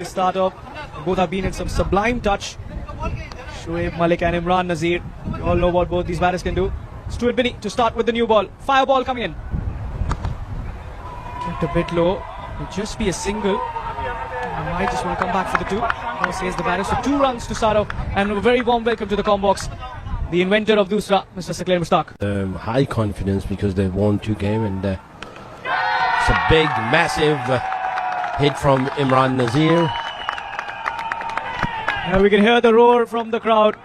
Start off, both have been in some sublime touch. Shoaib Malik and Imran Nazir. You all know what both these batters can do. Stuart Binny to start with the new ball. Fire ball coming in. Kept a bit low. Will just be a single. I might just want to come back for the two. Now says the batter. So 2 runs to start off. And a very warm welcome to the Combox. The inventor of Dusra, Mr. Saqlain Mushtaq. High confidence because they've won 2 games and it's a big, massive hit from Imran Nazir. Now we can hear the roar from the crowd.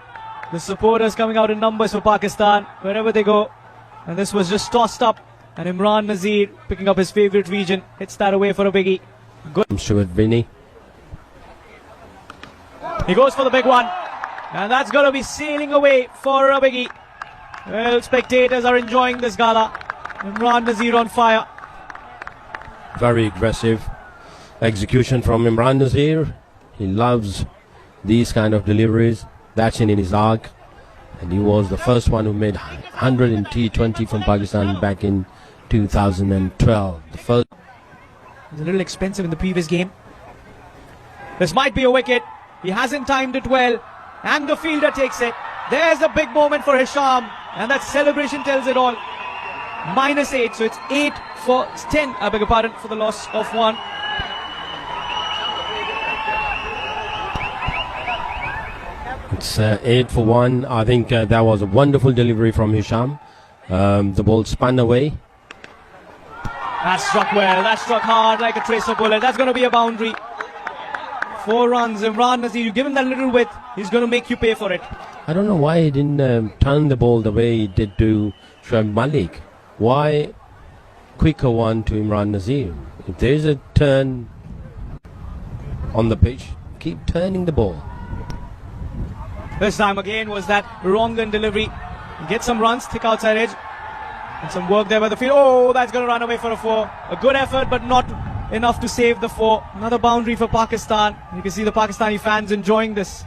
The supporters coming out in numbers for Pakistan wherever they go. And this was just tossed up. And Imran Nazir picking up his favourite region. Hits that away for a biggie. Good. Stuart Binny. He goes for the big one. And that's going to be sailing away for a biggie. Well, spectators are enjoying this gala. Imran Nazir on fire. Very aggressive execution from Imran Nazir. He loves these kind of deliveries. That's in his arc. And he was the first one who made 100 in T20 from Pakistan back in 2012. The first. It was a little expensive in the previous game. This might be a wicket. He hasn't timed it well. And the fielder takes it. There's a big moment for Hisham. And that celebration tells it all. -8. So it's 8 for 10. I beg your pardon for the loss of 1. It's 8 for 1. I think that was a wonderful delivery from Hisham. The ball spun away. That struck well. That struck hard like a tracer bullet. That's going to be a boundary. 4 runs. Imran Nazir, you give him that little width, he's going to make you pay for it. I don't know why he didn't turn the ball the way he did to Shoaib Malik. Why quicker one to Imran Nazir? If there is a turn on the pitch, keep turning the ball. This time again was that wrong gun delivery. Get some runs, thick outside edge. And some work there by the field. Oh, that's going to run away for a 4. A good effort, but not enough to save the 4. Another boundary for Pakistan. You can see the Pakistani fans enjoying this.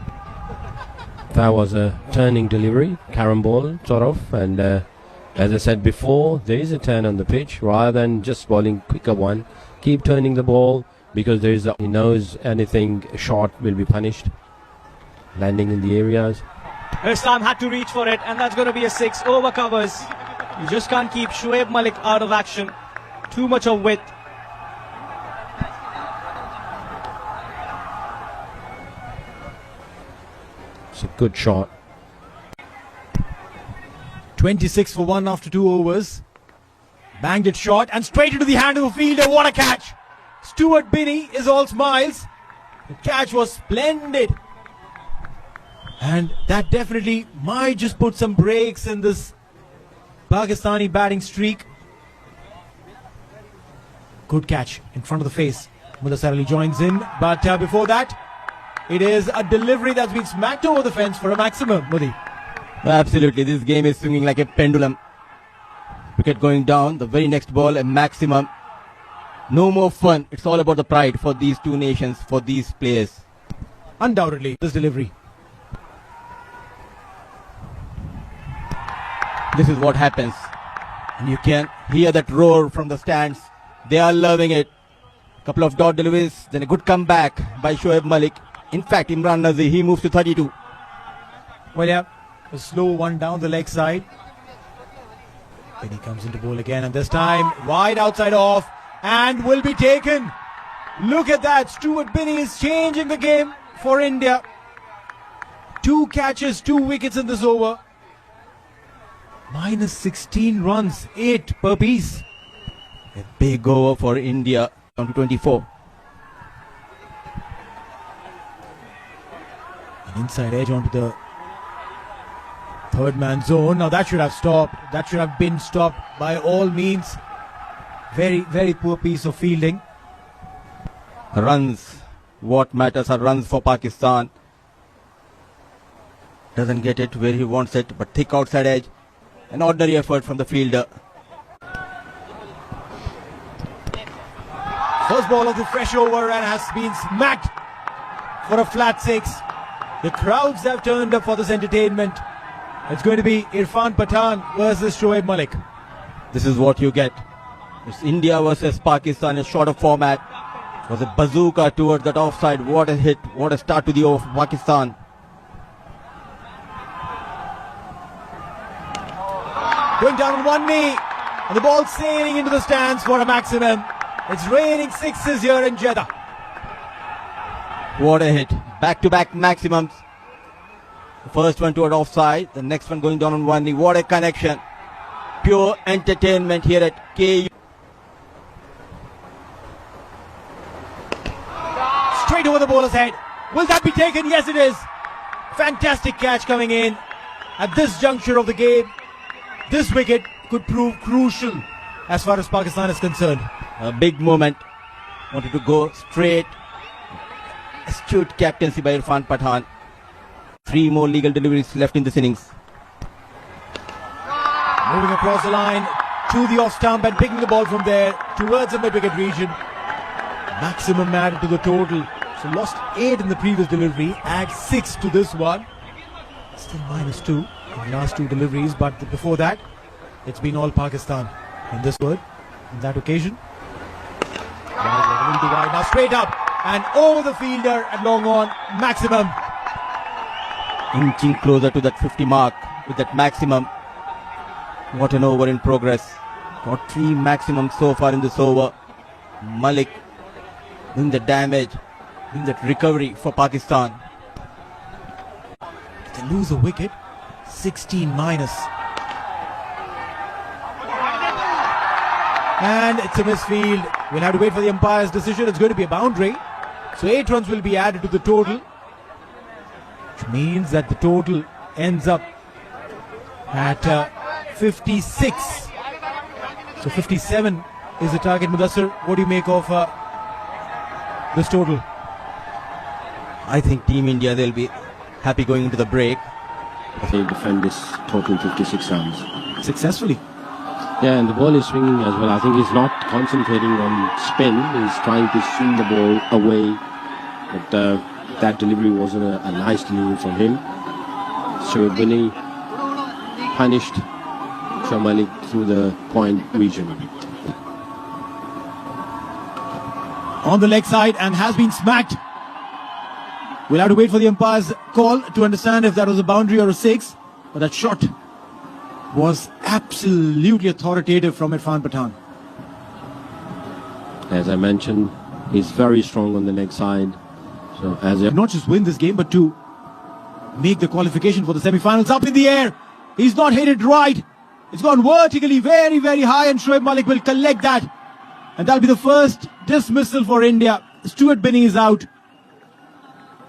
That was a turning delivery, carom ball, sort of. And as I said before, there is a turn on the pitch. Rather than just bowling quicker one, keep turning the ball because he knows anything short will be punished. Landing in the areas. This time had to reach for it, and that's going to be a 6. Over covers. You just can't keep Shoaib Malik out of action. Too much of width. It's a good shot. 26 for 1 after 2 overs. Banged it short and straight into the hand of the fielder. What a catch! Stuart Binny is all smiles. The catch was splendid. And that definitely might just put some brakes in this Pakistani batting streak. Good catch in front of the face. Mudassar Ali joins in. But before that, it is a delivery that's been smacked over the fence for a maximum, Mudi. Absolutely, this game is swinging like a pendulum. Wicket going down, the very next ball, a maximum. No more fun. It's all about the pride for these 2 nations, for these players. Undoubtedly, this delivery. This is what happens. And you can hear that roar from the stands. They are loving it. Couple of dot deliveries, then a good comeback by Shoaib Malik. In fact, Imran Nazir, he moves to 32. Well, yeah, a slow one down the leg side. Then he comes into bowl again, and this time wide outside off and will be taken. Look at that. Stuart Binny is changing the game for India. 2 catches, 2 wickets in this over. -16 runs, 8 per piece. A big over for India, down to 24. An inside edge onto the 3rd man zone. Now that should have stopped. That should have been stopped by all means. Very, very poor piece of fielding. Runs. What matters are runs for Pakistan. Doesn't get it where he wants it, but thick outside edge. An ordinary effort from the fielder. First ball of the fresh over and has been smacked for a flat 6. The crowds have turned up for this entertainment. It's going to be Irfan Pathan versus Shoaib Malik. This is what you get. It's India versus Pakistan in a shorter format. Was a bazooka towards that offside. What a hit. What a start to the over for Pakistan. Going down on one knee. And the ball sailing into the stands for a maximum. It's raining sixes here in Jeddah. What a hit. Back-to-back maximums. The first one toward offside. The next one going down on one knee. What a connection. Pure entertainment here at KU. Straight over the bowler's head. Will that be taken? Yes, it is. Fantastic catch coming in at this juncture of the game. This wicket could prove crucial as far as Pakistan is concerned. A big moment. Wanted to go straight. Astute captaincy by Irfan Pathan. 3 more legal deliveries left in this innings. Moving across the line to the off stump and picking the ball from there towards the mid-wicket region. Maximum added to the total. So lost 8 in the previous delivery. Add 6 to this one. Still -2 in the last 2 deliveries. But before that, it's been all Pakistan in this word. On that occasion. Wide, now straight up and over the fielder and long on. Maximum. Inching closer to that 50 mark with that maximum. What an over in progress. Got 3 maximums so far in this over. Malik doing the damage, doing that recovery for Pakistan. They lose a wicket. 16 minus. And it's a misfield. We'll have to wait for the umpire's decision. It's going to be a boundary. So 8 runs will be added to the total, which means that the total ends up at 56. So 57 is the target. Mudassir, what do you make of this total? I think Team India, they'll be happy going into the break. They defend this total 56 runs. Successfully. Yeah, and the ball is swinging as well. I think he's not concentrating on spin. He's trying to swing the ball away. But that delivery wasn't a nice delivery from him. So Binny punished Shoaib Malik through the point region. On the leg side and has been smacked. We'll have to wait for the umpire's call to understand if that was a boundary or a 6. But that shot was absolutely authoritative from Irfan Pathan. As I mentioned, he's very strong on the leg side. So as a Not just win this game, but to make the qualification for the semi-finals. Up in the air. He's not hit it right. It's gone vertically very, very high, and Shoaib Malik will collect that. And that'll be the first dismissal for India. Stuart Binny is out.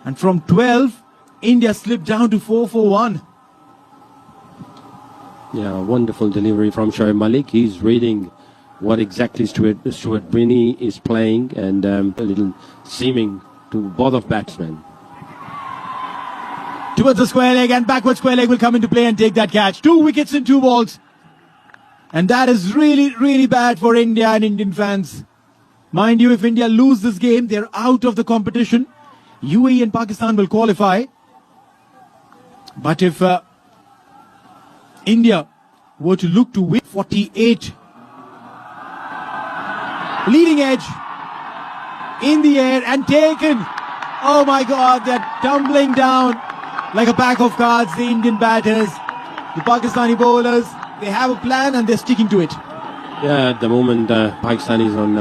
And from 12, India slipped down to 4 for 1. Yeah, wonderful delivery from Shoaib Malik. He's reading what exactly Stuart Binny is playing, and a little seaming to both of batsmen. Towards the square leg, and backward square leg will come into play and take that catch. 2 wickets in 2 balls. And that is really, really bad for India and Indian fans. Mind you, if India lose this game, they're out of the competition. UAE and Pakistan will qualify. But if India were to look to win 48, leading edge in the air and taken. Oh my God, they're tumbling down like a pack of cards, the Indian batters, the Pakistani bowlers. They have a plan and they're sticking to it. Yeah, at the moment, Pakistan is on,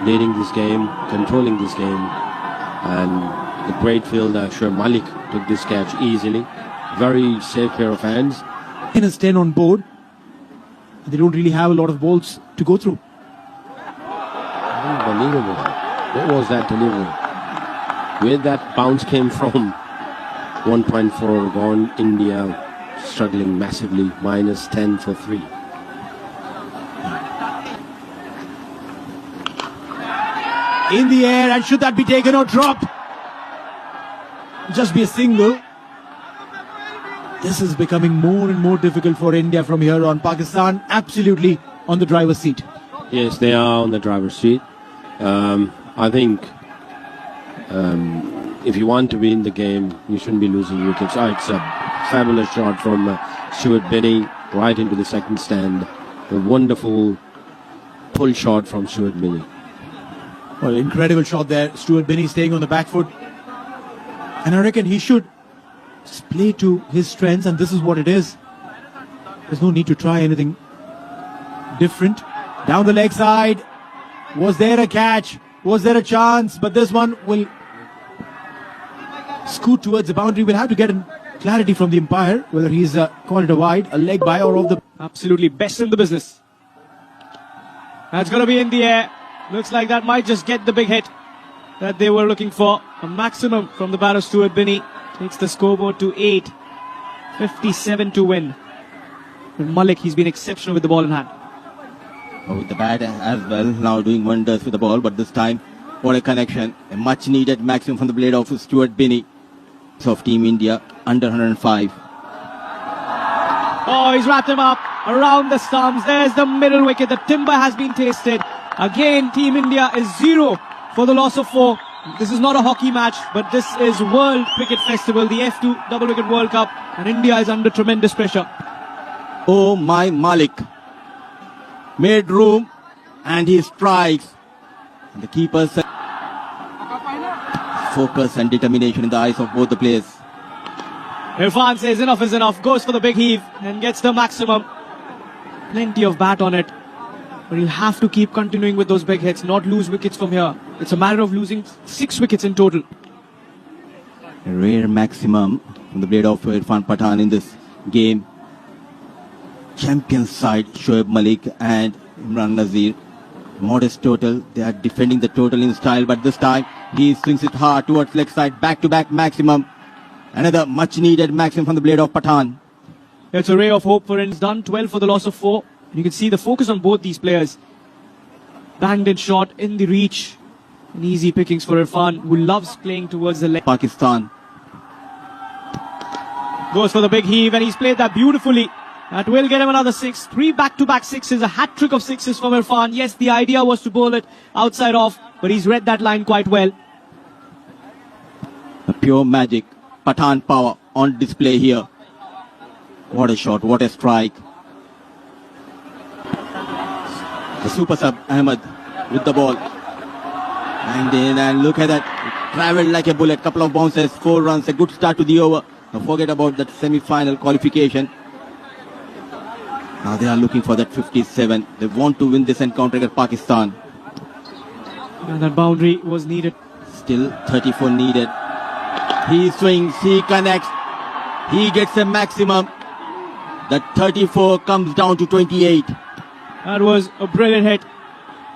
leading this game, controlling this game, and the great fielder Shoaib Malik took this catch easily. Very safe pair of hands. Minus 10 on board. They don't really have a lot of balls to go through. Unbelievable. What was that delivery? Where that bounce came from? 1.4 gone. India struggling massively. Minus 10 for 3. In the air, and should that be taken or dropped? Just be a single. This is becoming more and more difficult for India from here on. Pakistan absolutely on the driver's seat. Yes, they are on the driver's seat. I think if you want to win the game, you shouldn't be losing wickets. It's a fabulous shot from Stuart Binny right into the second stand. A wonderful pull shot from Stuart Binny. Well, incredible shot there. Stuart Binney staying on the back foot. And I reckon he should just play to his strengths, and this is what it is. There's no need to try anything different. Down the leg side. Was there a catch? Was there a chance? But this one will scoot towards the boundary. We'll have to get clarity from the umpire whether he's called it a wide, a leg by, or of the... Absolutely best in the business. That's going to be in the air. Looks like that might just get the big hit that they were looking for. A maximum from the batter Stuart Binney takes the scoreboard to 8. 57 to win. And Malik, he's been exceptional with the ball in hand. With the bat as well, now doing wonders with the ball, but this time, what a connection. A much needed maximum from the blade of Stuart Binney of Team India, under 105. Oh, he's wrapped him up around the stumps. There's the middle wicket. The timber has been tasted. Again, Team India is 0 for the loss of 4. This is not a hockey match, but this is World Cricket Festival, the F2 Double Wicket World Cup, and India is under tremendous pressure. Oh my Malik. Made room and he strikes. And the keeper said focus and determination in the eyes of both the players. Irfan says enough is enough, goes for the big heave and gets the maximum. Plenty of bat on it. But he'll have to keep continuing with those big hits, not lose wickets from here. It's a matter of losing 6 wickets in total. A rare maximum from the blade of Irfan Pathan in this game. Champion side, Shoaib Malik and Imran Nazir. Modest total. They are defending the total in style, but this time he swings it hard towards leg side. Back-to-back maximum. Another much-needed maximum from the blade of Pathan. It's a ray of hope for him. He's done 12 for the loss of 4. You can see the focus on both these players. Banged in shot in the reach. And easy pickings for Irfan, who loves playing towards the leg. Pakistan. Goes for the big heave, and he's played that beautifully. That will get him another 6. 3 back-to-back sixes, a hat-trick of 6s from Irfan. Yes, the idea was to bowl it outside off, but he's read that line quite well. The pure magic. Pathan power on display here. What a shot, what a strike. The super sub Ahmed with the ball. And in, and look at that. It travelled like a bullet. Couple of bounces, 4 runs, a good start to the over. Now forget about that semi-final qualification. Now they are looking for that 57. They want to win this encounter against Pakistan. And that boundary was needed. Still 34 needed. He swings, he connects, he gets a maximum. That 34 comes down to 28. That was a brilliant hit.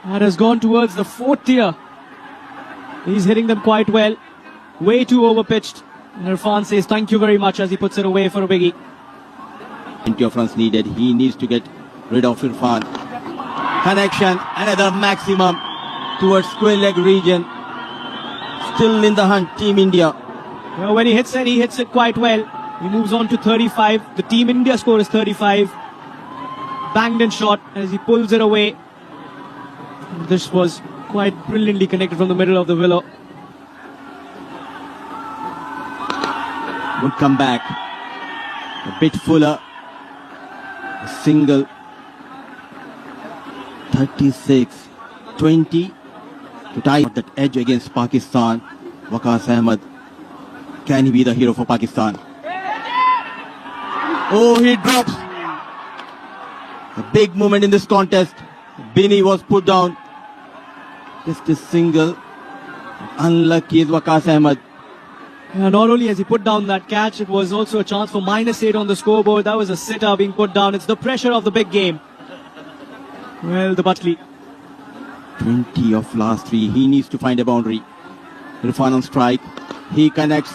That has gone towards the 4th tier. He's hitting them quite well. Way too overpitched. And Irfan says thank you very much as he puts it away for a biggie. Plenty of runs needed. He needs to get rid of Irfan. Connection, another maximum towards square leg region. Still in the hunt, Team India. Well, when he hits it quite well. He moves on to 35. The Team India score is 35. Banged in shot as he pulls it away. This was quite brilliantly connected from the middle of the willow. Good comeback. A bit fuller. A single. 36. 20. To tie that edge against Pakistan. Waqas Ahmed. Can he be the hero for Pakistan? Oh, he drops. A big moment in this contest. Binney was put down. Just a single. Unlucky is Waqas Ahmed. Yeah, not only has he put down that catch, it was also a chance for -8 on the scoreboard. That was a sitter being put down. It's the pressure of the big game. Well, the Butley. 20 of last 3. He needs to find a boundary. Irfan on strike. He connects.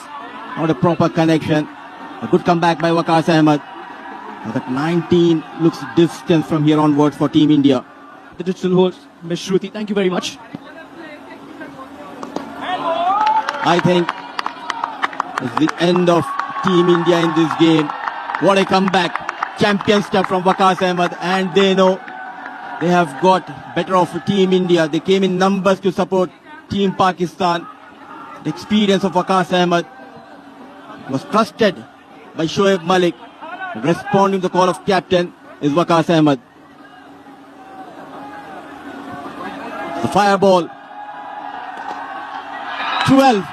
Not a proper connection. A good comeback by Waqas Ahmed. Now that 19 looks distant from here onwards for Team India. The digital host, Ms. Shruti, thank you very much. I think it's the end of Team India in this game. What a comeback. Champion step from Waqas Ahmed, and they know they have got better of Team India. They came in numbers to support Team Pakistan. The experience of Waqas Ahmed was trusted by Shoaib Malik. Responding to the call of captain is Waqas Ahmed. The fireball. 12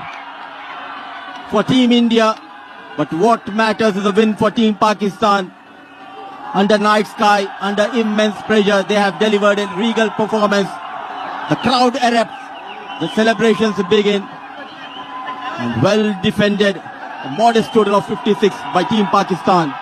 for Team India. But what matters is a win for Team Pakistan. Under night sky, under immense pressure, they have delivered a regal performance. The crowd erupts. The celebrations begin. And well defended. A modest total of 56 by Team Pakistan.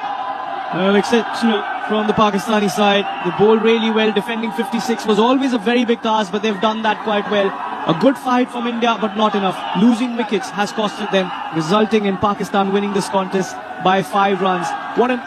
Exceptional from the Pakistani side. They bowled really well. Defending 56 was always a very big task, but they've done that quite well. A good fight from India, but not enough. Losing wickets has costed them, resulting in Pakistan winning this contest by 5 runs. What an